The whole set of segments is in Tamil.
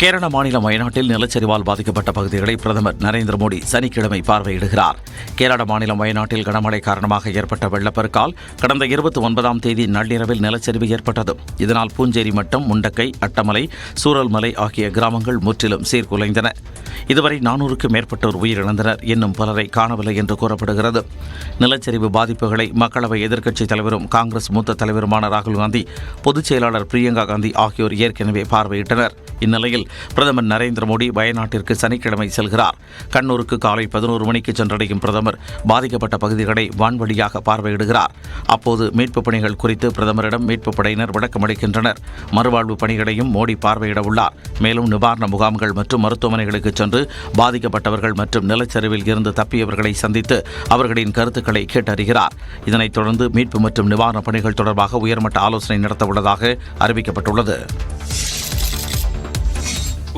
கேரள மாநிலம் வயநாட்டில் நிலச்சரிவால் பாதிக்கப்பட்ட பகுதிகளை பிரதமர் நரேந்திர மோடி சனிக்கிழமை பார்வையிடுகிறார். கேரள மாநிலம் வயநாட்டில் கனமழை காரணமாக ஏற்பட்ட வெள்ளப்பெருக்கால் கடந்த 29ஆம் தேதி நள்ளிரவில் நிலச்சரிவு ஏற்பட்டது. இதனால் பூஞ்சேரி மட்டம், முண்டக்கை, அட்டமலை, சூரல்மலை ஆகிய கிராமங்கள் முற்றிலும் சீர்குலைந்தன. இதுவரை 400க்கும் மேற்பட்டோர் உயிரிழந்தனர். இன்னும் பலரை காணவில்லை என்று கூறப்படுகிறது. நிலச்சரிவு பாதிப்புகளை மக்களவை எதிர்க்கட்சித் தலைவரும் காங்கிரஸ் மூத்த தலைவருமான ராகுல் காந்தி, பொதுச் செயலாளர் பிரியங்கா காந்தி ஆகியோர் ஏற்கனவே பார்வையிட்டனர். இந்நிலையில் பிரதமர் நரேந்திர மோடி வயநாட்டிற்கு சனிக்கிழமை செல்கிறார். கண்ணூருக்கு காலை 11 மணிக்கு சென்றடையும் பிரதமர் பாதிக்கப்பட்ட பகுதிகளை வான்வழியாக பார்வையிடுகிறார். அப்போது மீட்புப் பணிகள் குறித்து பிரதமரிடம் மீட்புப் படையினர் விளக்கமளிக்கின்றனர். மறுவாழ்வு பணிகளையும் மோடி பார்வையிட உள்ளார். மேலும் நிவாரண முகாம்கள் மற்றும் மருத்துவமனைகளுக்கு சென்று பாதிக்கப்பட்டவர்கள் மற்றும் நிலச்சரிவில் இருந்து தப்பியவர்களை சந்தித்து அவர்களின் கருத்துக்களை கேட்டறிகிறார். இதனைத் தொடர்ந்து மீட்பு மற்றும் நிவாரணப் பணிகள் தொடர்பாக உயர்மட்ட ஆலோசனை நடத்தவுள்ளதாக அறிவிக்கப்பட்டுள்ளது.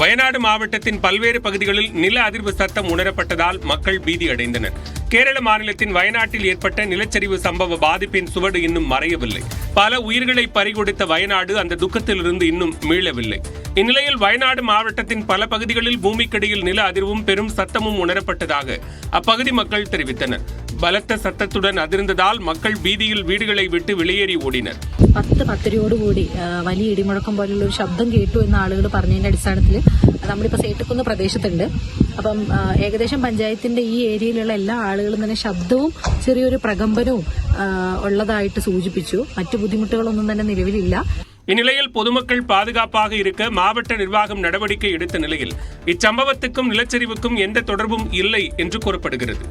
வயநாடு மாவட்டத்தின் பல்வேறு பகுதிகளில் நில அதிர்வு சத்தம் உணரப்பட்டதால் மக்கள் பீதியடைந்தனர். கேரள மாநிலத்தின் வயநாட்டில் ஏற்பட்ட நிலச்சரிவு சம்பவ பாதிப்பின் சுவடு இன்னும் மறையவில்லை. பல உயிர்களை பறிகொடுத்த வயநாடு அந்த துக்கத்திலிருந்து இன்னும் மீளவில்லை. இந்நிலையில் வயநாடு மாவட்டத்தின் பல பகுதிகளில் பூமிக்கடியில் நில அதிர்வும் பெரும் சத்தமும் உணரப்பட்டதாக அப்பகுதி மக்கள் தெரிவித்தனர். பலத்த சத்தத்துடன் அதிர்ந்ததால் மக்கள் வீதியில் വീടുകളെ വിട്ട് வெளியேறி ഓടിனர். 10:10 വലിയ ഇടിമുഴക്കം പോലുള്ള ഒരു ശബ്ദം കേട്ടു എന്ന് ആളുകൾ പറഞ്ഞതിന്റെ അടിസ്ഥാനത്തിൽ നമ്മളിപ്പോൾ സേട്ടുകുന്ന് പ്രദേശത്തുണ്ട്. അപ്പം ഏകദേശം പഞ്ചായത്തിന്റെ ഈ ഏരിയയിലുള്ള എല്ലാ ആളുകളും തന്നെ ശബ്ദവും ചെറിയൊരു പ്രകമ്പനവും ഉള്ളതായിട്ട് സൂചിപ്പിച്ചു. മറ്റു ബുദ്ധിമുട്ടുകളൊന്നും തന്നെ നിലവിലില്ല. இந்நிலையில் பொதுமக்கள் பாதுகாப்பாக இருக்க மாவட்ட நிர்வாகம் நடவடிக்கை எடுத்த நிலையில் இச்சம்பவத்துக்கும் நிலச்சரிவுக்கும் எந்த தொடர்பும் இல்லை என்று கூறப்படுகிறது.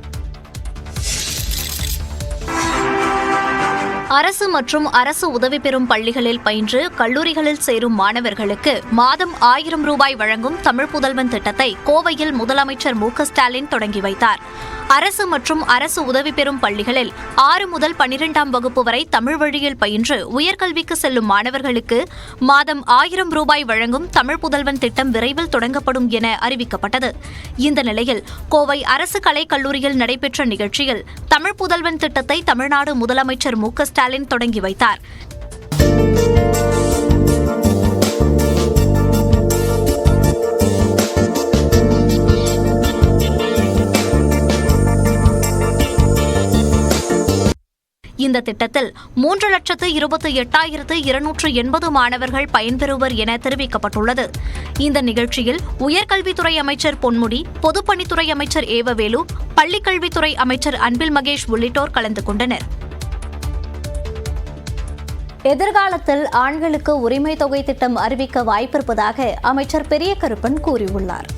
அரசு மற்றும் அரசு உதவி பெறும் பள்ளிகளில் பயின்று கல்லூரிகளில் சேரும் மாணவர்களுக்கு மாதம் 1000 ரூபாய் வழங்கும் தமிழ் புதல்வன் திட்டத்தை கோவையில் முதலமைச்சர் மு.க.ஸ்டாலின் தொடங்கி வைத்தார். அரசு மற்றும் அரசு உதவி பெறும் பள்ளிகளில் 6 முதல் 12ஆம் வகுப்பு வரை தமிழ் வழியில் பயின்று உயர்கல்விக்கு செல்லும் மாணவர்களுக்கு மாதம் 1000 ரூபாய் வழங்கும் தமிழ் புதல்வன் திட்டம் விரைவில் தொடங்கப்படும் என அறிவிக்கப்பட்டது. இந்த நிலையில் கோவை அரசு கலைக் கல்லூரியில் நடைபெற்ற நிகழ்ச்சியில் தமிழ் புதல்வன் திட்டத்தை தமிழ்நாடு முதலமைச்சர் மு.க.ஸ்டாலின் தொடங்கி வைத்தார். இந்த திட்டத்தில் 3,28,280 மாணவர்கள் பயன்பெறுவர் என தெரிவிக்கப்பட்டுள்ளது. இந்த நிகழ்ச்சியில் உயர்கல்வித்துறை அமைச்சர் பொன்முடி, பொதுப்பணித்துறை அமைச்சர் ஏவவேலு, பள்ளிக்கல்வித்துறை அமைச்சர் அன்பில் மகேஷ் உள்ளிட்டோர் கலந்து கொண்டனர். எதிர்காலத்தில் ஆண்களுக்கு உரிமை தொகை திட்டம் அறிவிக்க வாய்ப்பிருப்பதாக அமைச்சர் பெரிய கருப்பன் கூறியுள்ளார்.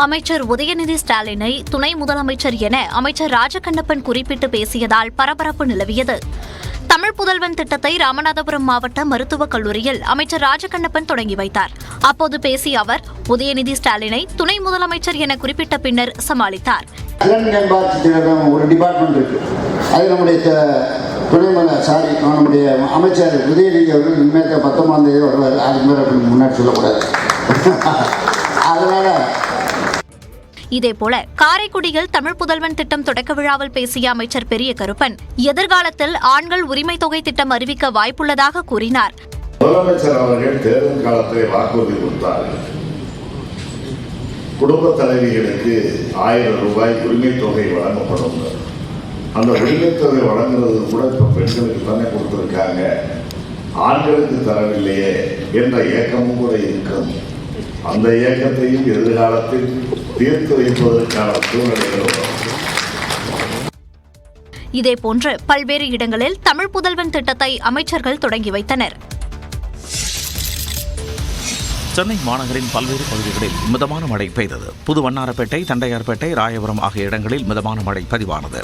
அமைச்சர் உதயநிதி ஸ்டாலினை துணை முதலமைச்சர் என அமைச்சர் ராஜகண்ணப்பன் குறிப்பிட்டு பேசியதால் பரபரப்பு நிலவியது. தமிழ் புதல்வன் திட்டத்தை ராமநாதபுரம் மாவட்ட மருத்துவக் கல்லூரியில் அமைச்சர் ராஜகண்ணப்பன் தொடங்கி வைத்தார். அப்போது பேசிய அவர் உதயநிதி ஸ்டாலினை துணை முதலமைச்சர் என குறிப்பிட்ட பின்னர் சமாளித்தார். ஒரு டிபார்ட்மெண்ட் இருக்கு, அது நம்முடைய நம்முடைய அமைச்சர் உதயநிதி அவர்கள் இனிமேல் 19ஆம் தேதி வருவார். அதுக்கு மேலே முன்னாடி சொல்லக்கூடாது. அதனால இதேபோல காரைக்குடியில் தமிழ் புதல்வன் திட்டம் தொடக்க விழாவில் பேசிய அமைச்சர் பெரிய கருப்பன் எதிர்காலத்தில் ஆண்கள் உரிமை தொகை திட்டம் அறிவிக்க வாய்ப்புள்ளதாக கூறினார். முதலமைச்சர் அவர்கள் தேர்தல் காலத்தில் வாக்குறுதி கொடுத்தார்கள். குடும்ப தலைவிகளுக்கு 1000 ரூபாய் உரிமை தொகை வழங்கப்படும். அந்த உரிமை தொகை வழங்குறது கூட இப்ப பெண்களுக்கு தானே கொடுத்திருக்காங்க, ஆண்களுக்கு தரவில்லையே என்ற ஏக்கமும் கூட இருக்கும். அந்த இயக்கத்தையும் எதிர்காலத்தில் தீர்த்து வைப்பதற்கான சூழ்நிலைகள். இதேபோன்று பல்வேறு இடங்களில் தமிழ் புதல்வன் திட்டத்தை அமைச்சர்கள் தொடங்கி வைத்தனர். சென்னை மாநகரின் பல்வேறு பகுதிகளில் மிதமான மழை பெய்தது. புது வண்ணாரப்பேட்டை, தண்டையார்பேட்டை, ராயபுரம் ஆகிய இடங்களில் மிதமான மழை பதிவானது.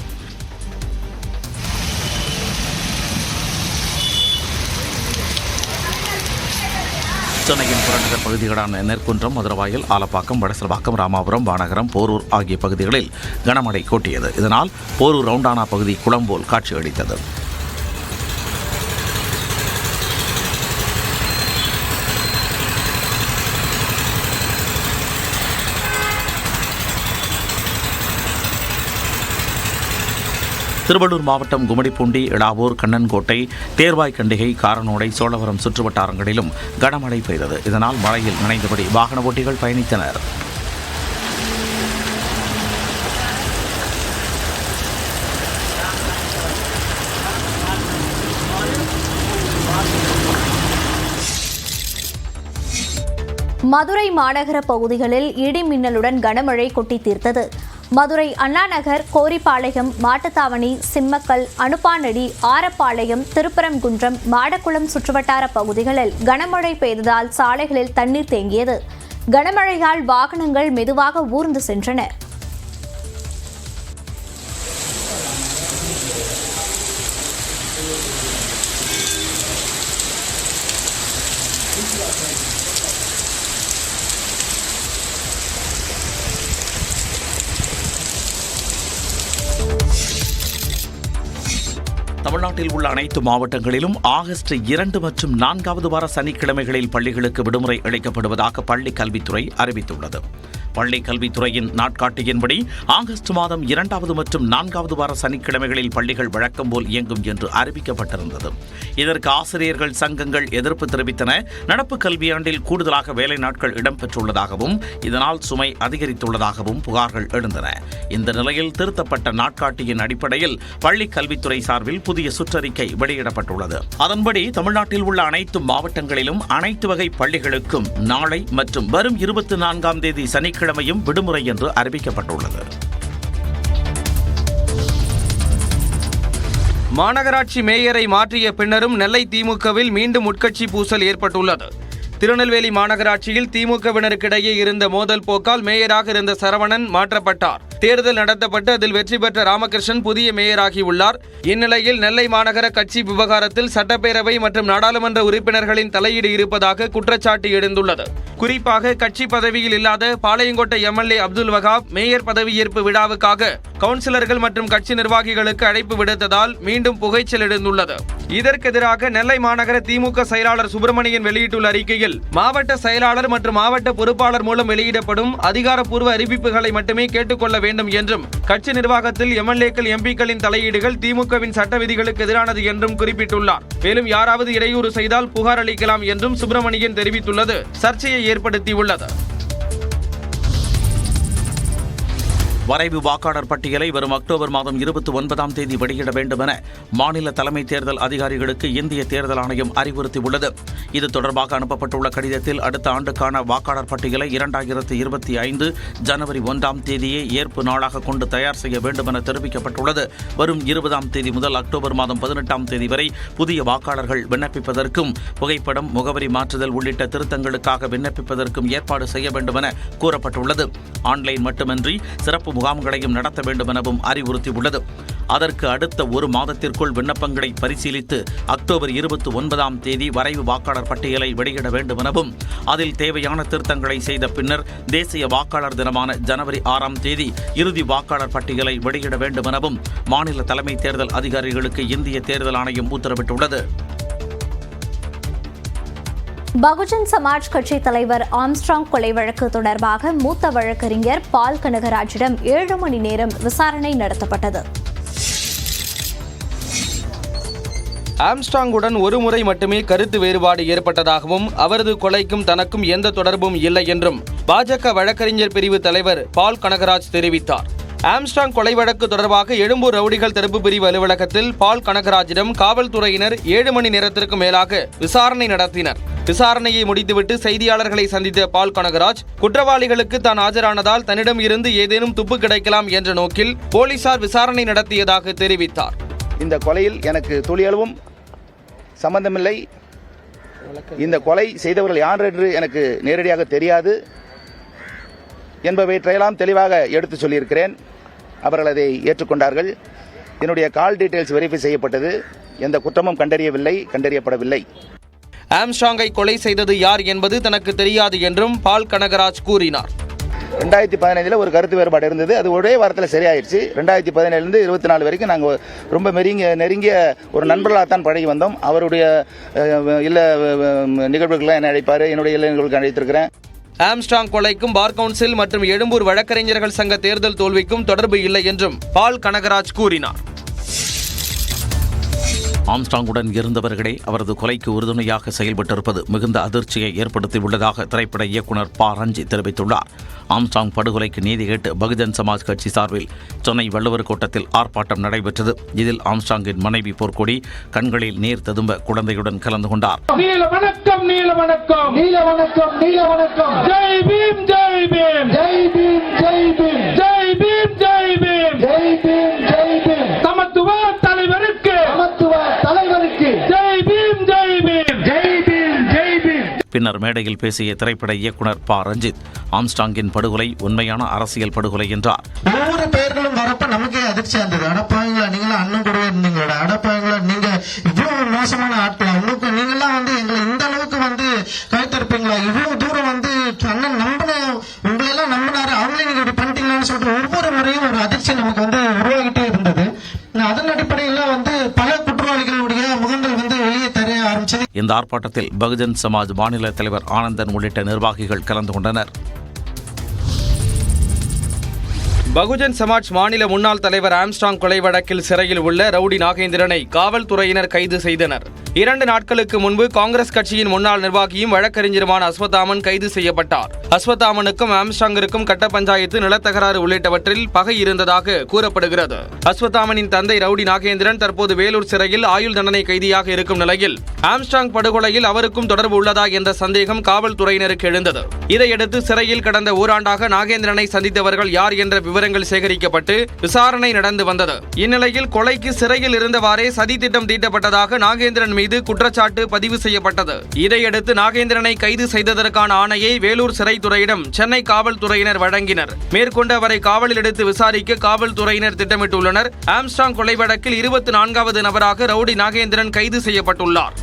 சென்னையின் புறநகர் பகுதிகளான நெற்குன்றம், மதுரவாயல், ஆலப்பாக்கம், வடசல்வாக்கம், ராமாபுரம், வானகரம், போரூர் ஆகிய பகுதிகளில் கனமழை கொட்டியது. இதனால் போரூர் ரவுண்டானா பகுதி குளம் போல் காட்சியளித்தது. திருவள்ளூர் மாவட்டம் கும்மிடிப்பூண்டி, இளாவூர், கண்ணன்கோட்டை, தேர்வாய்க்கண்டிகை, காரனோடை, சோழவரம் சுற்றுவட்டாரங்களிலும் கனமழை பெய்தது. இதனால் மழையில் நனைந்தபடி வாகன ஓட்டிகள் பயணித்தனர். மதுரை மாநகர பகுதிகளில் இடி மின்னலுடன் கனமழை கொட்டி தீர்த்தது. மதுரை அண்ணாநகர், கோரிப்பாளையம், மாட்டுத்தாவணி, சிம்மக்கல், அனுப்பானடி, ஆரப்பாளையம், திருப்பரங்குன்றம், மாடக்குளம் சுற்றுவட்டார பகுதிகளில் கனமழை பெய்ததால் சாலைகளில் தண்ணீர் தேங்கியது. கனமழையால் வாகனங்கள் மெதுவாக ஊர்ந்து சென்றன. தமிழ்நாட்டில் உள்ள அனைத்து மாவட்டங்களிலும் ஆகஸ்ட் 2 மற்றும் 4வது வார சனிக்கிழமைகளில் பள்ளிகளுக்கு விடுமுறை அளிக்கப்படுவதாக பள்ளிக் கல்வித்துறை அறிவித்துள்ளது. பள்ளிக் கல்வித்துறையின் நாட்காட்டியின்படி ஆகஸ்ட் மாதம் 2வது மற்றும் 4வது வார சனிக்கிழமைகளில் பள்ளிகள் வழக்கம் போல் இயங்கும் என்று அறிவிக்கப்பட்டிருந்தது. இதற்கு ஆசிரியர்கள் சங்கங்கள் எதிர்ப்பு தெரிவித்தன. நடப்பு கல்வியாண்டில் கூடுதலாக வேலை நாட்கள் இடம்பெற்றுள்ளதாகவும் இதனால் சுமை அதிகரித்துள்ளதாகவும் புகார்கள் எழுந்தன. இந்த நிலையில் திருத்தப்பட்ட நாட்காட்டியின் அடிப்படையில் பள்ளிக் கல்வித்துறை சார்பில் புதிய சுற்றறிக்கை வெளியிடப்பட்டுள்ளது. அதன்படி தமிழ்நாட்டில் உள்ள அனைத்து மாவட்டங்களிலும் அனைத்து வகை பள்ளிகளுக்கும் நாளை மற்றும் வரும் 24ஆம் தேதி சனிக்கிழமையும் விடுமுறை என்று அறிவிக்கப்பட்டுள்ளது. மாநகராட்சி மேயரை மாற்றிய பின்னரும் நெல்லை திமுகவில் மீண்டும் உட்கட்சி பூசல் ஏற்பட்டுள்ளது. திருநெல்வேலி மாநகராட்சியில் திமுகவினருக்கிடையே இருந்த மோதல் போக்கால் மேயராக இருந்த சரவணன் மாற்றப்பட்டார். தேர்தல் நடத்தப்பட்டு அதில் வெற்றி பெற்ற ராமகிருஷ்ணன் புதிய மேயராகியுள்ளார். இந்நிலையில் நெல்லை மாநகர கட்சி விவகாரத்தில் சட்டப்பேரவை மற்றும் நாடாளுமன்ற உறுப்பினர்களின் தலையீடு இருப்பதாக குற்றச்சாட்டு எழுந்துள்ளது. குறிப்பாக கட்சி பதவியில் இல்லாத பாளையங்கோட்டை எம்எல்ஏ அப்துல் வகாப் மேயர் பதவியேற்பு விழாவுக்காக கவுன்சிலர்கள் மற்றும் கட்சி நிர்வாகிகளுக்கு அழைப்பு விடுத்ததால் மீண்டும் புகைச்சல் எழுந்துள்ளது. இதற்கெதிராக நெல்லை மாநகர திமுக செயலாளர் சுப்பிரமணியன் வெளியிட்டுள்ள அறிக்கையில், மாவட்ட செயலாளர் மற்றும் மாவட்ட பொறுப்பாளர் மூலம் வெளியிடப்படும் அதிகாரப்பூர்வ அறிவிப்புகளை மட்டுமே கேட்டுக்கொள்ள வேண்டும் என்றும், கட்சி நிர்வாகத்தில் எம்எல்ஏக்கள், எம்பிக்களின் தலையீடுகள் திமுகவின் சட்ட விதிகளுக்கு எதிரானது என்றும் குறிப்பிட்டுள்ளார். மேலும் யாராவது இடையூறு செய்தால் புகார் அளிக்கலாம் என்றும் சுப்பிரமணியன் தெரிவித்துள்ளது சர்ச்சையை ஏற்படுத்தியுள்ளது. வரைவு வாக்காளர் பட்டியலை வரும் அக்டோபர் மாதம் 29ஆம் தேதி வெளியிட வேண்டும் என மாநில தலைமை தேர்தல் அதிகாரிகளுக்கு இந்திய தேர்தல் ஆணையம் அறிவுறுத்தியுள்ளது. இது தொடர்பாக அனுப்பப்பட்டுள்ள கடிதத்தில் அடுத்த ஆண்டுக்கான வாக்காளர் பட்டியலை 2025 ஜனவரி 1ஆம் தேதியே ஏற்பு நாளாக கொண்டு தயார் செய்ய வேண்டும் என தெரிவிக்கப்பட்டுள்ளது. வரும் 20ஆம் தேதி முதல் அக்டோபர் மாதம் 18ஆம் தேதி வரை புதிய வாக்காளர்கள் விண்ணப்பிப்பதற்கும் புகைப்படம், முகவரி மாற்றுதல் உள்ளிட்ட திருத்தங்களுக்காக விண்ணப்பிப்பதற்கும் ஏற்பாடு செய்ய வேண்டும் என கூறப்பட்டுள்ளது. ஆன்லைன் மட்டுமின்றி சிறப்பு முகாம்களையும் நடத்த வேண்டும் எனவும் அறிவுறுத்தியுள்ளது. அதற்கு அடுத்த ஒரு மாதத்திற்குள் விண்ணப்பங்களை பரிசீலித்து அக்டோபர் 29ஆம் தேதி வரைவு வாக்காளர் பட்டியலை வெளியிட வேண்டும் எனவும், அதில் தேவையான திருத்தங்களை செய்த பின்னர் தேசிய வாக்காளர் தினமான ஜனவரி 6ஆம் தேதி இறுதி வாக்காளர் பட்டியலை வெளியிட வேண்டும் எனவும் மாநில தலைமை தேர்தல் அதிகாரிகளுக்கு இந்திய தேர்தல் ஆணையம் உத்தரவிட்டுள்ளது. பகுஜன் சமாஜ் கட்சி தலைவர் ஆம்ஸ்ட்ராங் கொலை வழக்கு தொடர்பாக மூத்த வழக்கறிஞர் பால் கனகராஜிடம் 7 மணி நேரம் விசாரணை நடத்தப்பட்டது. ஆம்ஸ்ட்ராங்குடன் ஒரு முறை மட்டுமே கருத்து வேறுபாடு ஏற்பட்டதாகவும் அவரது கொலைக்கும் தனக்கும் எந்த தொடர்பும் இல்லை என்றும் பாஜக வழக்கறிஞர் பிரிவு தலைவர் பால் கனகராஜ் தெரிவித்தார். ஆம்ஸ்ட்ராங் கொலை வழக்கு தொடர்பாக எழும்பூர் ரவுடிகள் தடுப்பு பிரிவு அலுவலகத்தில் பால் கனகராஜிடம் காவல்துறையினர் 7 மணி நேரத்திற்கு மேலாக விசாரணை நடத்தினர். விசாரணையை முடித்துவிட்டு செய்தியாளர்களை சந்தித்த பால் கனகராஜ், குற்றவாளிகளுக்கு தான் ஆஜரானதால் தன்னிடம் இருந்து ஏதேனும் துப்பு கிடைக்கலாம் என்ற நோக்கில் போலீசார் விசாரணை நடத்தியதாக தெரிவித்தார். இந்த கொலையில் எனக்கு துளியளவும் சம்பந்தமில்லை. இந்த கொலை செய்தவர்கள் யார் என்று எனக்கு நேரடியாக தெரியாது என்பவற்றையெல்லாம் தெளிவாக எடுத்து சொல்லியிருக்கிறேன். அவர்கள் அதை ஏற்றுக்கொண்டார்கள். என்னுடைய கால் டீட்டெயில்ஸ் வெரிஃபை செய்யப்பட்டது. எந்த குற்றமும் கண்டறியப்படவில்லை. ஆம்ஸ்ட்ராங்கை கொலை செய்தது யார் என்பது தனக்கு தெரியாது என்றும் பால் கனகராஜ் கூறினார். 2015 ஒரு கருத்து வேறுபாடு இருந்தது. அது ஒரே வாரத்தில் சரியாயிடுச்சு. 2017 24 வரைக்கும் நாங்கள் ரொம்ப நெருங்கிய ஒரு நண்பர்களாகத்தான் பழகி வந்தோம். அவருடைய இல்ல நிகழ்வுகள்லாம் என்ன அழைப்பார், என்னுடைய இல்ல நிகழ்வுக்கு அழைத்திருக்கிறேன். ஆம்ஸ்ட்ராங் கொலைக்கும் பார் கவுன்சில் மற்றும் எழும்பூர் வழக்கறிஞர்கள் சங்க தேர்தல் தோல்விக்கும் தொடர்பு இல்லை என்றும் பால் கனகராஜ் கூறினார். ஆம்ஸ்ட்ராங்குடன் இருந்தவர்களே அவரது கொலைக்கு உறுதுணையாக செயல்பட்டிருப்பது மிகுந்த அதிர்ச்சியை ஏற்படுத்தியுள்ளதாக திரைப்பட இயக்குநர் ப. ரஞ்சித் தெரிவித்துள்ளார். ஆம்ஸ்ட்ராங் படுகொலைக்கு நீதி கேட்டு பகுஜன் சமாஜ் கட்சி சார்பில் சென்னை வள்ளுவர் கோட்டத்தில் ஆர்ப்பாட்டம் நடைபெற்றது. இதில் ஆம்ஸ்ட்ராங்கின் மனைவி போர்க்கொடி கண்களில் நீர் ததும்ப குழந்தையுடன் கலந்து கொண்டார். பின்னர் மேடையில் பேசிய திரைப்பட இயக்குநர் ப. ரஞ்சித் ஆம்ஸ்ட்ராங்கின் படுகொலை உண்மையான அரசியல் படுகொலை என்றார். ஒவ்வொரு பெயர்களும் வரப்ப நமக்கே அதிர்ச்சியா இருந்தது. அடப்பாங்களா, நீங்களா அண்ணன் கூட இருந்தீங்களா, அடப்பாங்களா, நீங்க இவ்வளவு மோசமான ஆட்களா, உங்களுக்கு நீங்கெல்லாம் எங்களை இந்த அளவுக்கு கைத்தறுப்பீங்களா, இவ்வளவு தூரம் அண்ணன் உங்களையெல்லாம் நம்பினாரு, அவங்களே நீங்க இப்படி பண்ணிட்டீங்களான்னு சொல்லிட்டு ஒவ்வொரு முறையும் ஒரு அதிர்ச்சி நமக்கு உருவாகிட்டே இருந்தது. அதன் அடிப்படையில் பல குற்றவாளிகளுடைய முகங்கள் வெளியே தெரிய ஆரம்பிச்சது. இந்த ஆர்ப்பாட்டத்தில் பகுஜன் சமாஜ் மாநில தலைவர் ஆனந்தன் உள்ளிட்ட நிர்வாகிகள் கலந்து கொண்டனர். பகுஜன் சமாஜ் மாநில முன்னாள் தலைவர் ஆம்ஸ்ட்ராங் கொலை வழக்கில் சிறையில் உள்ள ரவுடி நாகேந்திரனை காவல்துறையினர் கைது செய்தனர். 2 நாட்களுக்கு முன்பு காங்கிரஸ் கட்சியின் முன்னாள் நிர்வாகியும் வழக்கறிஞருமான அஸ்வத்தாமன் கைது செய்யப்பட்டார். அஸ்வத்தாமனுக்கும் ஆம்ஸ்ட்ராங்கிற்கும் கட்ட பஞ்சாயத்து, நிலத்தகராறு உள்ளிட்டவற்றில் பகை இருந்ததாக கூறப்படுகிறது. அஸ்வத்தாமனின் தந்தை ரவுடி நாகேந்திரன் தற்போது வேலூர் சிறையில் ஆயுள் தண்டனை கைதியாக இருக்கும் நிலையில் ஆம்ஸ்ட்ராங் படுகொலையில் அவருக்கும் தொடர்பு உள்ளதா என்ற சந்தேகம் காவல்துறையினருக்கு எழுந்தது. இதையடுத்து சிறையில் கடந்த ஓராண்டாக நாகேந்திரனை சந்தித்தவர்கள் யார் என்ற விவரங்கள் சேகரிக்கப்பட்டு விசாரணை நடந்து வந்தது. இந்நிலையில் கொலைக்கு சிறையில் இருந்தவாறே சதி திட்டம் தீட்டப்பட்டதாக நாகேந்திரன் மீது குற்றச்சாட்டு பதிவு செய்யப்பட்டது. இதையடுத்து நாகேந்திரனை கைது செய்ததற்கான ஆணையை வேலூர் சிறைத்துறையிடம் சென்னை காவல்துறையினர் வழங்கினர். மேற்கொண்டு அவரை காவலில் எடுத்து விசாரிக்க காவல்துறையினர் திட்டமிட்டுள்ளனர். ஆம்ஸ்ட்ராங் கொலை வழக்கில் 24வது நபராக ரவுடி நாகேந்திரன் கைது செய்யப்பட்டுள்ளார்.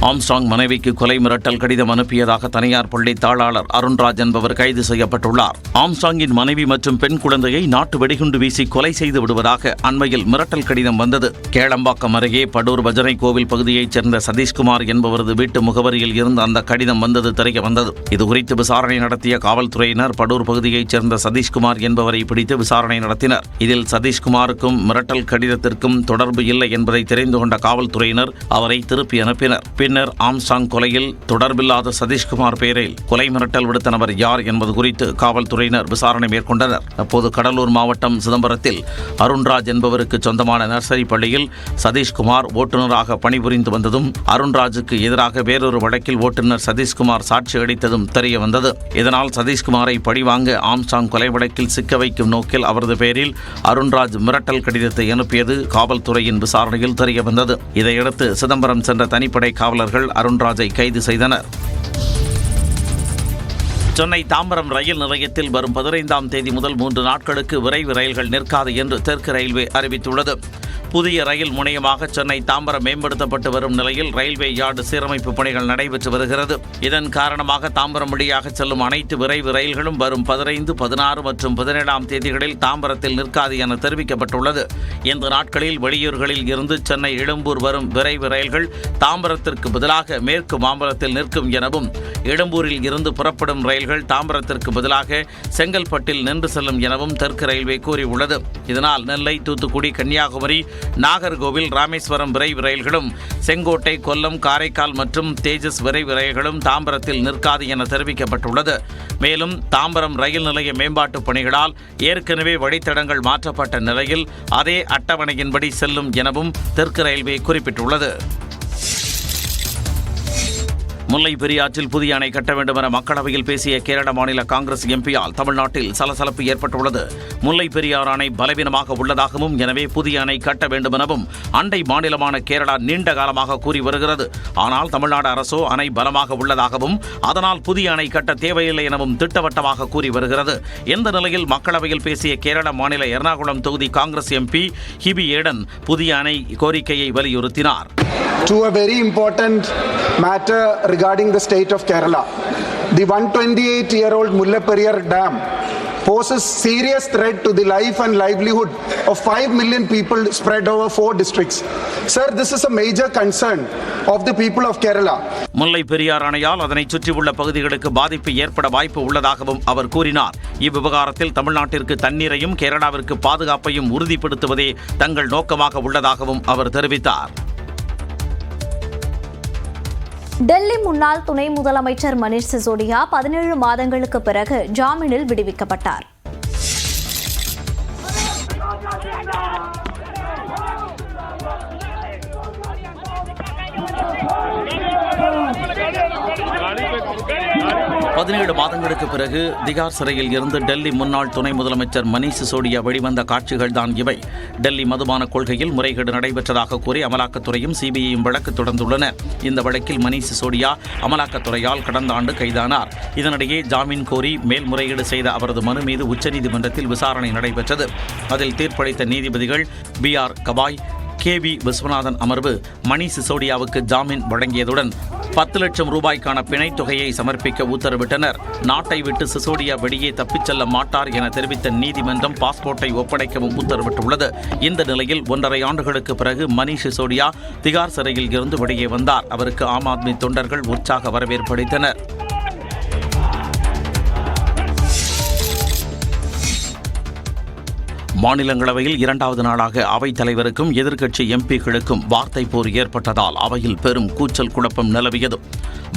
ஆம்ஸ்ட்ராங் மனைவிக்கு கொலை மிரட்டல் கடிதம் அனுப்பியதாக தனியார் பள்ளி தாளாளர் அருண்ராஜ் என்பவர் கைது செய்யப்பட்டுள்ளார். ஆம்ஸ்ட்ராங்கின் மனைவி மற்றும் பெண் குழந்தையை நாட்டு வெடிகுண்டு வீசி கொலை செய்து விடுவதாக அண்மையில் மிரட்டல் கடிதம் வந்தது. கேளம்பாக்கம் அருகே படூர் பஜனை கோவில் பகுதியைச் சேர்ந்த சதீஷ்குமார் என்பவரது வீட்டு முகவரியில் இருந்து அந்த கடிதம் வந்தது தெரிய வந்தது. இதுகுறித்து விசாரணை நடத்திய காவல்துறையினர் படூர் பகுதியைச் சேர்ந்த சதீஷ்குமார் என்பவரை பிடித்து விசாரணை நடத்தினர். இதில் சதீஷ்குமாருக்கும் மிரட்டல் கடிதத்திற்கும் தொடர்பு இல்லை என்பதை தெரிந்து கொண்ட காவல்துறையினர் அவரை திருப்பி அனுப்பினர். பின்னர் ஆம்ஸ்ட்ராங் கொலையில் தொடர்பில்லாத சதீஷ்குமார் பெயரில் கொலை மிரட்டல் விடுத்த நபர் யார் என்பது குறித்து காவல்துறையினர் விசாரணை மேற்கொண்டனர். அப்போது கடலூர் மாவட்டம் சிதம்பரத்தில் அருண்ராஜ் என்பவருக்கு சொந்தமான நர்சரி பள்ளியில் சதீஷ்குமார் ஓட்டுநராக பணிபுரிந்து வந்ததும் அருண்ராஜுக்கு எதிராக வேறொரு வழக்கில் ஓட்டுநர் சதீஷ்குமார் சாட்சி அளித்ததும் தெரிய வந்தது. இதனால் சதீஷ்குமாரை பழிவாங்க ஆம்ஸ்ட்ராங் கொலை வழக்கில் சிக்க வைக்கும் நோக்கில் அவரது பெயரில் அருண்ராஜ் மிரட்டல் கடிதத்தை அனுப்பியது காவல்துறையின் விசாரணையில் தெரிய வந்தது. இதையடுத்து சிதம்பரம் சென்ற தனிப்படை காவலர்கள் அருண்ராஜை கைது செய்தனர். சென்னை தாம்பரம் ரயில் நிலையத்தில் வரும் 15ஆம் தேதி முதல் 3 நாட்களுக்கு விரைவு ரயில்கள் நிற்காது என்று தெற்கு ரயில்வே அறிவித்துள்ளது. புதிய ரயில் முனையமாக சென்னை தாம்பரம் மேம்படுத்தப்பட்டு வரும் நிலையில் ரயில்வே யார்டு சீரமைப்பு பணிகள் நடைபெற்று வருகிறது. இதன் காரணமாக தாம்பரம் வழியாக செல்லும் அனைத்து விரைவு ரயில்களும் வரும் 15, 16 மற்றும் 17ஆம் தேதிகளில் தாம்பரத்தில் நிற்காது என தெரிவிக்கப்பட்டுள்ளது. இந்த நாட்களில் வெளியூர்களில் இருந்து சென்னை எழும்பூர் வரும் விரைவு ரயில்கள் தாம்பரத்திற்கு பதிலாக மேற்கு மாம்பலத்தில் நிற்கும் எனவும், எழும்பூரில் இருந்து புறப்படும் ரயில்கள் தாம்பரத்திற்கு பதிலாக செங்கல்பட்டில் நின்று செல்லும் எனவும் தெற்கு ரயில்வே கூறியுள்ளது. இதனால் நெல்லை, தூத்துக்குடி, கன்னியாகுமரி, நாகர்கோவில், ராமேஸ்வரம் விரைவு ரயில்களும், செங்கோட்டை, கொல்லம், காரைக்கால் மற்றும் தேஜஸ் விரைவு ரயில்களும் தாம்பரத்தில் நிற்காது என தெரிவிக்கப்பட்டுள்ளது. மேலும் தாம்பரம் ரயில் நிலைய மேம்பாட்டு பணிகளால் ஏற்கனவே வழித்தடங்கள் மாற்றப்பட்ட நிலையில் அதே அட்டவணையின்படி செல்லும் எனவும் தெற்கு ரயில்வே குறிப்பிட்டுள்ளது. முல்லை பெரியாற்றில் புதிய அணை கட்ட வேண்டும் என மக்களவையில் பேசிய கேரள மாநில காங்கிரஸ் எம்பியால் தமிழ்நாட்டில் சலசலப்பு ஏற்பட்டுள்ளது. முல்லை பெரியார் அணை பலவீனமாக உள்ளதாகவும், எனவே புதிய அணை கட்ட வேண்டும் எனவும் அண்டை மாநிலமான கேரளா நீண்ட காலமாக கூறி வருகிறது. ஆனால் தமிழ்நாடு அரசோ அணை பலமாக உள்ளதாகவும், அதனால் புதிய அணை கட்ட தேவையில்லை எனவும் திட்டவட்டமாக கூறி வருகிறது. இந்த நிலையில் மக்களவையில் பேசிய கேரள மாநில எர்ணாகுளம் தொகுதி காங்கிரஸ் எம்பி ஹிபி ஏடன் புதிய அணை கோரிக்கையை வலியுறுத்தினார். To a very important matter regarding the state of Kerala. The 128-year-old Mullaperiyar Dam poses serious threat to the life and livelihood of 5 million people spread over 4 districts. Sir, this is a major concern of the people of Kerala. முல்லை பெரியார் அணையால் அதனை சுற்றியுள்ள பகுதிகளுக்கு பாதிப்பு ஏற்பட வாய்ப்பு உள்ளதாகவும் அவர் கூறினார். இவ்விவகாரத்தில் தமிழ்நாட்டிற்கு தண்ணீரையும் கேரளாவிற்கு பாதுகாப்பையும் உறுதிப்படுத்துவதே தங்கள் நோக்கமாக உள்ளதாகவும் அவர் தெரிவித்தார். டெல்லி முன்னாள் துணை முதலமைச்சர் மணீஷ் சிசோடியா 17 மாதங்களுக்கு பிறகு ஜாமீனில் விடுவிக்கப்பட்டார். மாதங்களுக்கு பிறகு திகார் சிறையில் இருந்து டெல்லி முன்னாள் துணை முதலமைச்சர் மணீஷ் சிசோடியா வெளிவந்த காட்சிகள்தான் இவை. டெல்லி மதுபான கொள்கையில் முறைகேடு நடைபெற்றதாக கூறி அமலாக்கத்துறையும் சிபிஐயும் வழக்கு தொடர்ந்துள்ளன. இந்த வழக்கில் மணீஷ் சிசோடியா அமலாக்கத்துறையால் கடந்த ஆண்டு கைதானார். இதனிடையே ஜாமீன் கோரி மேல்முறையீடு செய்த அவரது மனு மீது உச்சநீதிமன்றத்தில் விசாரணை நடைபெற்றது. அதில் தீர்ப்பளித்த நீதிபதிகள் BR கபாய், KV விஸ்வநாதன் அமர்வு மணீஷ் சிசோடியாவுக்கு ஜாமீன் வழங்கியதுடன் 10 லட்சம் ரூபாய்க்கான பிணைத் தொகையை சமர்ப்பிக்க உத்தரவிட்டனர். நாட்டை விட்டு சிசோடியா வெளியே தப்பிச் செல்ல மாட்டார் என தெரிவித்த நீதிமன்றம் பாஸ்போர்ட்டை ஒப்படைக்கவும் உத்தரவிட்டுள்ளது. இந்த நிலையில் 1.5 ஆண்டுகளுக்கு பிறகு மணீஷ் சிசோடியா திகார் சிறையில் இருந்து வெளியே வந்தார். அவருக்கு ஆம் ஆத்மி தொண்டர்கள் உற்சாக வரவேற்பு அளித்தனர். மாநிலங்களவையில் 2வது நாளாக அவைத் தலைவருக்கும் எதிர்க்கட்சி MPக்களுக்கும் வார்த்தை போர் ஏற்பட்டதால் அவையில் பெரும் கூச்சல் குழப்பம் நிலவியது.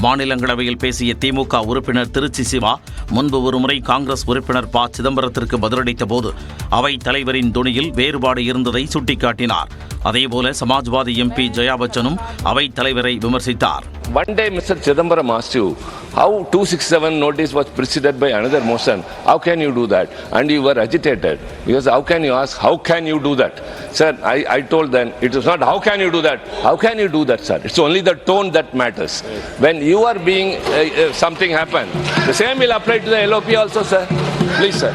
மாநிலங்களவையில் பேசிய திமுக உறுப்பினர் திருச்சி சிவா முன்பு ஒருமுறை காங்கிரஸ் உறுப்பினர் ப. சிதம்பரத்திற்கு பதிலளித்த போது அவைத் தலைவரின் துணியில் வேறுபாடு இருந்ததை சுட்டிக்காட்டினார். அதேபோல சமாஜ்வாதி MP ஜெயா பச்சனும் அவைத் தலைவரை விமர்சித்தார். One day Mr. Chidambaram asked you how 267 notice was preceded by another motion. How can you do that? And you were agitated because how can you ask, how can you do that? Sir, I told them it is not how can you do that. How can you do that, sir? It's only the tone that matters. When you are being something happen, the same will apply to the LOP also, sir. Please, sir.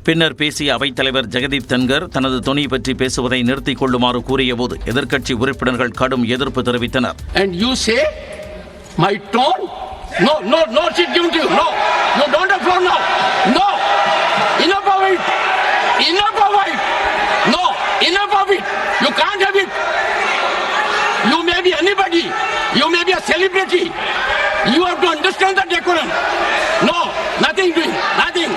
பின்னர் பேசிய அவைத் தலைவர் ஜெகதீப் தன்கர் தனது துணி பற்றி பேசுவதை நிறுத்திக் கொள்ளுமாறு கூறியபோது எதிர்க்கட்சி உறுப்பினர்கள் கடும் எதிர்ப்பு தெரிவித்தனர். And you say my tone? No, she's given to you. No, you don't have floor now. No, enough of it. Enough of it. No, enough of it. You can't have it. You may be anybody. You may be a celebrity. You have to understand the decorum. No, nothing doing. Nothing.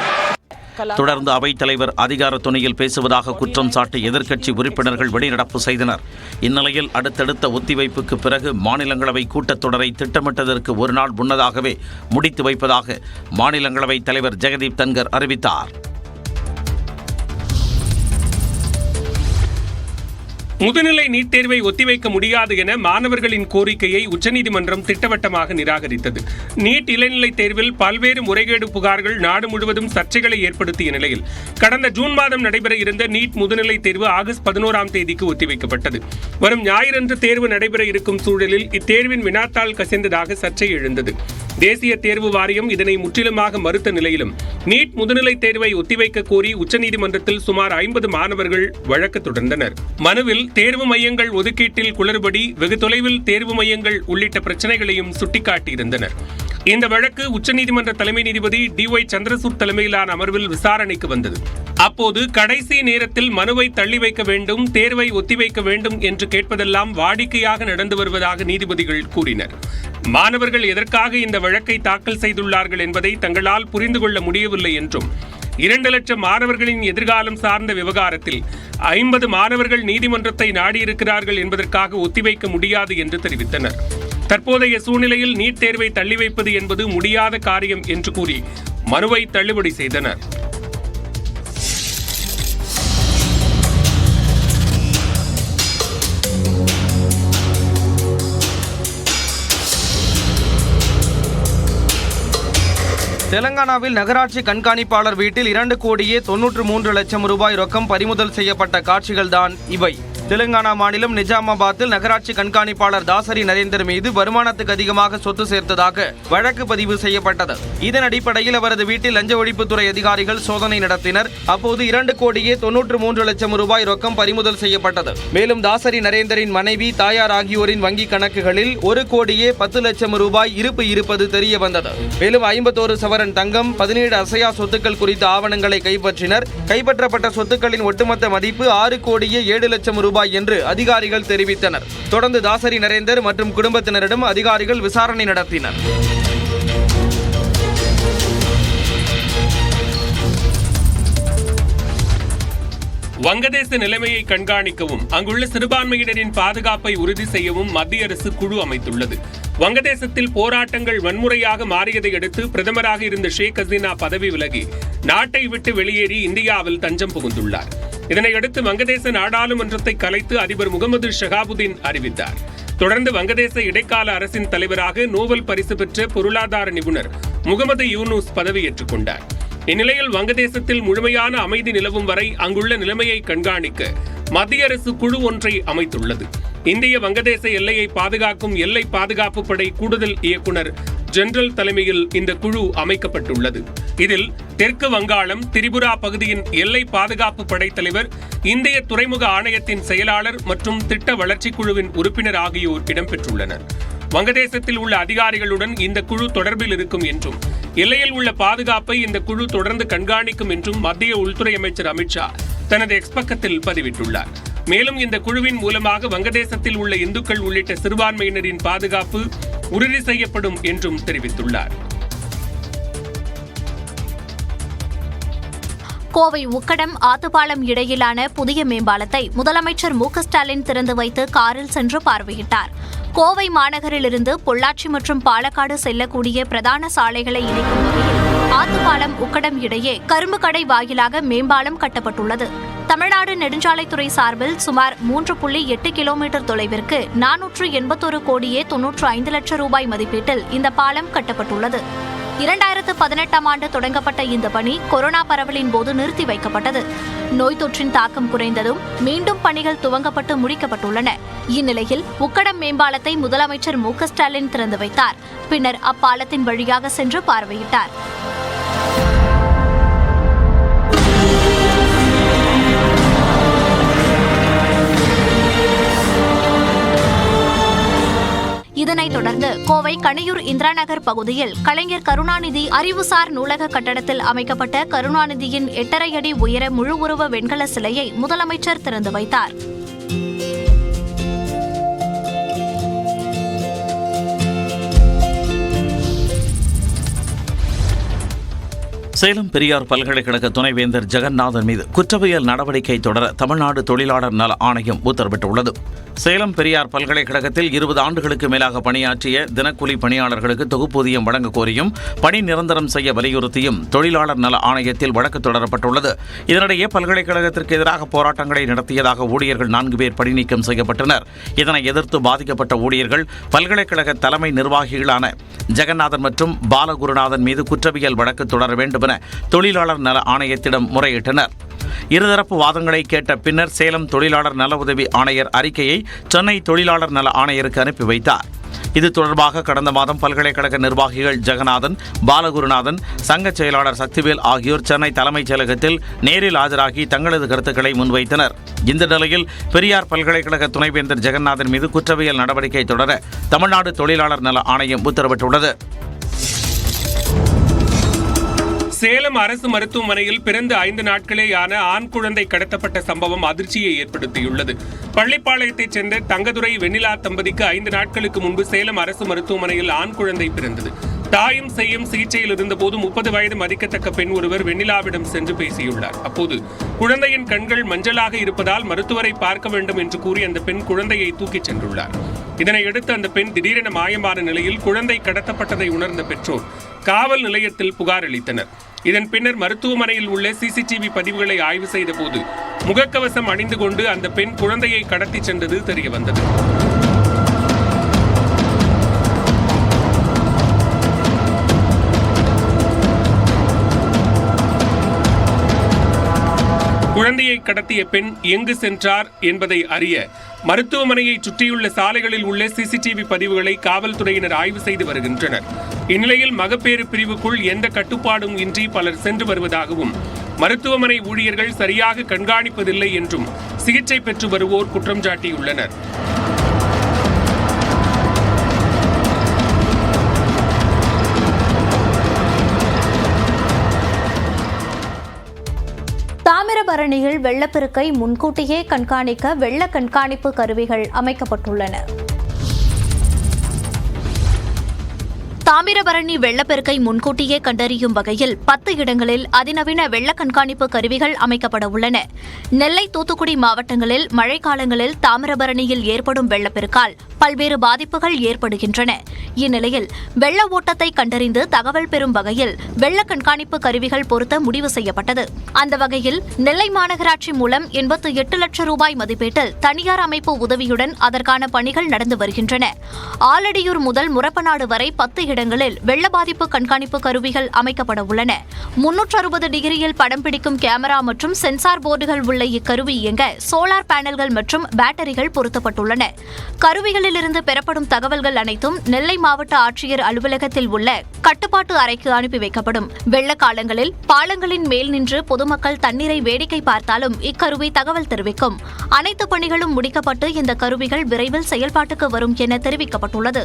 தொடர்ந்து அவைத் தலைவர் அதிகார துணையில் பேசுவதாக குற்றம் சாட்டி எதிர்க்கட்சி உறுப்பினர்கள் வெளிநடப்பு செய்தனர். இந்நிலையில் அடுத்தடுத்த ஒத்திவைப்புக்கு பிறகு மாநிலங்களவை கூட்டத்தொடரை திட்டமிட்டதற்கு ஒரு நாள் முன்னதாகவே முடித்து வைப்பதாக மாநிலங்களவை தலைவர் ஜெகதீப் தன்கர் அறிவித்தார். முதுநிலை நீட் தேர்வை ஒத்திவைக்க முடியாது என மாணவர்களின் கோரிக்கையை உச்சநீதிமன்றம் திட்டவட்டமாக நிராகரித்தது. நீட் இளநிலை தேர்வில் பல்வேறு முறைகேடு புகார்கள் நாடு முழுவதும் சர்ச்சைகளை ஏற்படுத்திய நிலையில் கடந்த ஜூன் மாதம் நடைபெற இருந்த நீட் முதுநிலை தேர்வு ஆகஸ்ட் 11ஆம் தேதிக்கு ஒத்திவைக்கப்பட்டது. வரும் ஞாயிறன்று தேர்வு நடைபெற இருக்கும் சூழலில் இத்தேர்வின் வினாத்தாள் கசிந்ததாக சர்ச்சை எழுந்தது. தேசிய தேர்வு வாரியம் இதனை முற்றிலுமாக மறுத்த நிலையிலும் நீட் முதுநிலை தேர்வை ஒத்திவைக்க கோரி உச்சநீதிமன்றத்தில் சுமார் 50 மாணவர்கள் வழக்கு தொடர்ந்தனர். மனுவில் தேர்வு மையங்கள் ஒதுக்கீட்டில் குளறுபடி, வெகு தொலைவில் தேர்வு மையங்கள் உள்ளிட்ட பிரச்சனைகளையும் சுட்டிக்காட்டியிருந்தனர். இந்த வழக்கு உச்சநீதிமன்ற தலைமை நீதிபதி DY சந்திரசூட் தலைமையிலான அமர்வில் விசாரணைக்கு வந்தது. அப்போது கடைசி நேரத்தில் மனுவை தள்ளி வைக்க வேண்டும், தேர்வை ஒத்திவைக்க வேண்டும் என்று கேட்பதெல்லாம் வாடிக்கையாக நடந்து வருவதாக நீதிபதிகள் கூறினர். மாணவர்கள் எதற்காக இந்த வழக்கை தாக்கல் செய்துள்ளார்கள் என்பதை தங்களால் புரிந்து கொள்ள முடியவில்லை என்றும் 2 லட்சம் மாணவர்களின் எதிர்காலம் சார்ந்த விவகாரத்தில் 50 மாணவர்கள் நீதிமன்றத்தை நாடியிருக்கிறார்கள் என்பதற்காக ஒத்திவைக்க முடியாது என்று தெரிவித்தனர். தற்போதைய சூழ்நிலையில் நீட் தேர்வை தள்ளி வைப்பது என்பது முடியாத காரியம் என்று கூறி மனுவை தள்ளுபடி செய்தனர். தெலங்கானாவில் நகராட்சி கண்காணிப்பாளர் வீட்டில் 2 கோடியே 93 லட்சம் ரூபாய் ரொக்கம் பறிமுதல் செய்யப்பட்ட காட்சிகள்தான் இவை. தெலுங்கானா மாநிலம் நிஜாமாபாத்தில் நகராட்சி கண்காணிப்பாளர் தாசரி நரேந்தர் மீது வருமானத்துக்கு அதிகமாக சொத்து சேர்த்ததாக வழக்கு பதிவு செய்யப்பட்டது. இதன் அடிப்படையில் அவரது வீட்டில் லஞ்ச ஒழிப்புத்துறை அதிகாரிகள் சோதனை நடத்தினர். அப்போது 2,93,00,000 ரூபாய் ரொக்கம் பறிமுதல் செய்யப்பட்டது. மேலும் தாசரி நரேந்தரின் மனைவி, தாயார் ஆகியோரின் வங்கி கணக்குகளில் 1,10,00,000 ரூபாய் இருப்பு இருப்பது தெரிய வந்தது. மேலும் 51 சவரன் தங்கம், 17 அசையா சொத்துக்கள் குறித்த ஆவணங்களை கைப்பற்றினர். கைப்பற்றப்பட்ட சொத்துக்களின் ஒட்டுமொத்த மதிப்பு 6,07,00,000 ரூபாய் என்று அதிகாரிகள் தெரிவித்தனர். தொடர்ந்து தாசரி நரேந்தர் மற்றும் குடும்பத்தினரிடம் அதிகாரிகள் விசாரணை நடத்தினர். வங்கதேச நிலைமையை கண்காணிக்கவும் அங்குள்ள சிறுபான்மையினரின் பாதுகாப்பை உறுதி செய்யவும் மத்திய அரசு குழு அமைத்துள்ளது. வங்கதேசத்தில் போராட்டங்கள் வன்முறையாக மாறியதை அடுத்து பிரதமராக இருந்த ஷேக் ஹசீனா பதவி விலகி நாட்டை விட்டு வெளியேறி இந்தியாவில் தஞ்சம் புகுந்துள்ளார். இதனையடுத்து வங்கதேச நாடாளுமன்றத்தை கலைத்து அதிபர் முகமது ஷஹாபுதீன் அறிவித்தார். தொடர்ந்து வங்கதேச இடைக்கால அரசின் தலைவராக நோபல் பரிசு பெற்ற பொருளாதார நிபுணர் முகமது யூனூஸ் பதவியேற்றுக் கொண்டார். இந்நிலையில் வங்கதேசத்தில் முழுமையான அமைதி நிலவும் வரை அங்குள்ள நிலைமையை கண்காணிக்க மத்திய அரசு குழு ஒன்றை அமைத்துள்ளது. இந்திய வங்கதேச எல்லையை பாதுகாக்கும் எல்லை பாதுகாப்பு படை கூடுதல் இயக்குனர் ஜெனரல் தலைமையில் இந்த குழு அமைக்கப்பட்டுள்ளது. இதில் தெற்கு வங்காளம், திரிபுரா பகுதியின் எல்லை பாதுகாப்பு படைத்தலைவர், இந்திய துறைமுக ஆணையத்தின் செயலாளர் மற்றும் திட்ட வளர்ச்சி குழுவின் உறுப்பினர் ஆகியோர் இடம்பெற்றுள்ளனர். வங்கதேசத்தில் உள்ள அதிகாரிகளுடன் இந்த குழு தொடர்பில் இருக்கும் என்றும் எல்லையில் உள்ள பாதுகாப்பை இந்த குழு தொடர்ந்து கண்காணிக்கும் என்றும் மத்திய உள்துறை அமைச்சர் அமித்ஷா தனது எக்ஸ் பக்கத்தில் பதிவிட்டுள்ளார். மேலும் இந்த குழுவின் மூலமாக வங்கதேசத்தில் உள்ள இந்துக்கள் உள்ளிட்ட சிறுபான்மையினரின் பாதுகாப்பு உறுதி செய்யப்படும் என்றும் தெரிவித்துள்ளார். கோவை உக்கடம் ஆத்துப்பாலம் இடையிலான புதிய மேம்பாலத்தை முதலமைச்சர் மு.க.ஸ்டாலின் திறந்து வைத்து காரில் சென்று பார்வையிட்டார். கோவை மாநகரிலிருந்து பொள்ளாச்சி மற்றும் பாலக்காடு செல்லக்கூடிய பிரதான சாலைகளை இணைக்கும் வகையில் ஆத்துப்பாலம் உக்கடம் இடையே கரும்பு கடை வாயிலாக மேம்பாலம் கட்டப்பட்டுள்ளது. தமிழ்நாடு நெடுஞ்சாலைத்துறை சார்பில் சுமார் 3.8 கிலோமீட்டர் தொலைவிற்கு 481,95 லட்சம் ரூபாய் மதிப்பீட்டில் இந்த பாலம் கட்டப்பட்டுள்ளது. 2018ஆம் ஆண்டு தொடங்கப்பட்ட இந்த பணி கொரோனா பரவலின் போது நிறுத்தி வைக்கப்பட்டது. நோய் தொற்றின் தாக்கம் குறைந்ததும் மீண்டும் பணிகள் துவங்கப்பட்டு முடிக்கப்பட்டுள்ளன. இந்நிலையில் உக்கடம் மேம்பாலத்தை முதலமைச்சர் மு.க.ஸ்டாலின் திறந்து வைத்தார். பின்னர் அப்பாலத்தின் வழியாக சென்று பார்வையிட்டார். இதனைத் தொடர்ந்து கோவை கணியூர் இந்திரா நகர் பகுதியில் கலைஞர் கருணாநிதி அறிவுசார் நூலக கட்டடத்தில் அமைக்கப்பட்ட கருணாநிதியின் 8.5 அடி உயர முழு உருவ வெண்கல சிலையை முதலமைச்சர் திறந்து வைத்தார். சேலம் பெரியார் பல்கலைக்கழக துணைவேந்தர் ஜெகநாதன் மீது குற்றவியல் நடவடிக்கை தொடர தமிழ்நாடு தொழிலாளர் நல ஆணையம் உத்தரவிட்டுள்ளது. சேலம் பெரியார் பல்கலைக்கழகத்தில் 20 ஆண்டுகளுக்கு மேலாக பணியாற்றிய தினக்கூலி பணியாளர்களுக்கு தொகுப்பூதியம் வழங்க கோரியும் பணி நிரந்தரம் செய்ய வலியுறுத்தியும் தொழிலாளர் நல ஆணையத்தில் வழக்கு தொடரப்பட்டுள்ளது. இதனிடையே பல்கலைக்கழகத்திற்கு எதிராக போராட்டங்களை நடத்தியதாக ஊழியர்கள் 4 பேர் பணிநீக்கம் செய்யப்பட்டனர். இதனை எதிர்த்து பாதிக்கப்பட்ட ஊழியர்கள் பல்கலைக்கழக தலைமை நிர்வாகிகளான ஜெகநாதன் மற்றும் பாலகுருநாதன் மீது குற்றவியல் வழக்கு தொடர வேண்டும் என தொழிலாளர் நல ஆணையத்திடம் முறையிட்டனர். இருதரப்பு வாதங்களை கேட்ட பின்னர் சேலம் தொழிலாளர் நல உதவி ஆணையர் அறிக்கையை சென்னை தொழிலாளர் நல ஆணையருக்கு அனுப்பி வைத்தார். இது தொடர்பாக கடந்த மாதம் பல்கலைக்கழக நிர்வாகிகள் ஜெகநாதன், பாலகுருநாதன், சங்க செயலாளர் சக்திவேல் ஆகியோர் சென்னை தலைமைச் செயலகத்தில் நேரில் ஆஜராகி தங்களது கருத்துக்களை முன்வைத்தனர். இந்த நிலையில் பெரியார் பல்கலைக்கழக துணைவேந்தர் ஜெகநாதன் மீது குற்றவியல் நடவடிக்கை தொடர தமிழ்நாடு தொழிலாளர் நல ஆணையம் உத்தரவிட்டுள்ளது. சேலம் அரசு மருத்துவமனையில் பிறந்த 5 நாட்களேயான ஆண் குழந்தை கடத்தப்பட்ட சம்பவம் அதிர்ச்சியை ஏற்படுத்தியுள்ளது. பள்ளிப்பாளையத்தைச் சேர்ந்த தங்கதுரை வெண்ணிலா தம்பதிக்கு 5 நாட்களுக்கு முன்பு சேலம் அரசு மருத்துவமனையில் ஆண் குழந்தை பிறந்தது. தாயும் செய்யும் சிகிச்சையில் இருந்தபோது 30 வயது மதிக்கத்தக்க பெண் ஒருவர் வெண்ணிலாவிடம் சென்று பேசியுள்ளார். அப்போது குழந்தையின் கண்கள் மஞ்சளாக இருப்பதால் மருத்துவரை பார்க்க வேண்டும் என்று கூறி அந்த பெண் குழந்தையை தூக்கிச் சென்றுள்ளார். இதனையடுத்து அந்த பெண் திடீரென மாயமான நிலையில் குழந்தை கடத்தப்பட்டதை உணர்ந்த பெற்றோர் காவல் நிலையத்தில் புகார் அளித்தனர். இதன் பின்னர் மருத்துவமனையில் உள்ள சிசிடிவி பதிவுகளை ஆய்வு செய்த போது முகக்கவசம் அணிந்து கொண்டு அந்த பெண் குழந்தையை கடத்தி சென்றது தெரியவந்தது. குழந்தையை கடத்திய பெண் எங்கு சென்றார் என்பதை அறிய மருத்துவமனையை சுற்றியுள்ள சாலைகளில் உள்ள சிசிடிவி பதிவுகளை காவல்துறையினர் ஆய்வு செய்து வருகின்றனர். இந்நிலையில் மகப்பேறு பிரிவுக்குள் எந்த கட்டுப்பாடும் இன்றி பலர் சென்று வருவதாகவும் மருத்துவமனை ஊழியர்கள் சரியாக கண்காணிப்பதில்லை என்றும் சிகிச்சை பெற்று வருவோர் குற்றம் சாட்டியுள்ளனர். தாமிரபரணியில் வெள்ளப்பெருக்கை முன்கூட்டியே கண்காணிக்க வெள்ள கண்காணிப்பு கருவிகள் அமைக்கப்பட்டுள்ளன. தாமிரபரணி வெள்ளப்பெருக்கை முன்கூட்டியே கண்டறியும் வகையில் 10 இடங்களில் அதிநவீன வெள்ள கண்காணிப்பு கருவிகள் அமைக்கப்பட உள்ளன. நெல்லை, தூத்துக்குடி மாவட்டங்களில் மழைக்காலங்களில் தாமிரபரணியில் ஏற்படும் வெள்ளப்பெருக்கால் பல்வேறு பாதிப்புகள் ஏற்படுகின்றன. இந்நிலையில் வெள்ள ஓட்டத்தை கண்டறிந்து தகவல் பெறும் வகையில் வெள்ள கண்காணிப்பு கருவிகள் பொருத்த முடிவு செய்யப்பட்டது. அந்த வகையில் நெல்லை மாநகராட்சி மூலம் 88 லட்சம் ரூபாய் மதிப்பீட்டில் தனியார் அமைப்பு உதவியுடன் அதற்கான பணிகள் நடந்து வருகின்றன. ஆலடியூர் முதல் முரப்பநாடு வரை 10 இடங்களில் வெள்ள பாதிப்பு கண்காணிப்பு கருவிகள் அமைக்கப்பட உள்ளன. 360 டிகிரியில் படம் பிடிக்கும் கேமரா மற்றும் சென்சார் போர்டுகள் உள்ள இக்கருவி இயங்க சோலார் பேனல்கள் மற்றும் பேட்டரிகள் பொருத்தப்பட்டுள்ளன. கருவிகளிலிருந்து பெறப்படும் தகவல்கள் அனைத்தும் நெல்லை மாவட்ட ஆட்சியர் அலுவலகத்தில் உள்ள கட்டுப்பாட்டு அறைக்கு அனுப்பி வைக்கப்படும். வெள்ள காலங்களில் பாலங்களின் மேல் நின்று பொதுமக்கள் தண்ணீரை வேடிக்கை பார்த்தாலும் இக்கருவி தகவல் தெரிவிக்கும். அனைத்து பணிகளும் முடிக்கப்பட்டு இந்த கருவிகள் விரைவில் செயல்பாட்டுக்கு வரும் என தெரிவிக்கப்பட்டுள்ளது.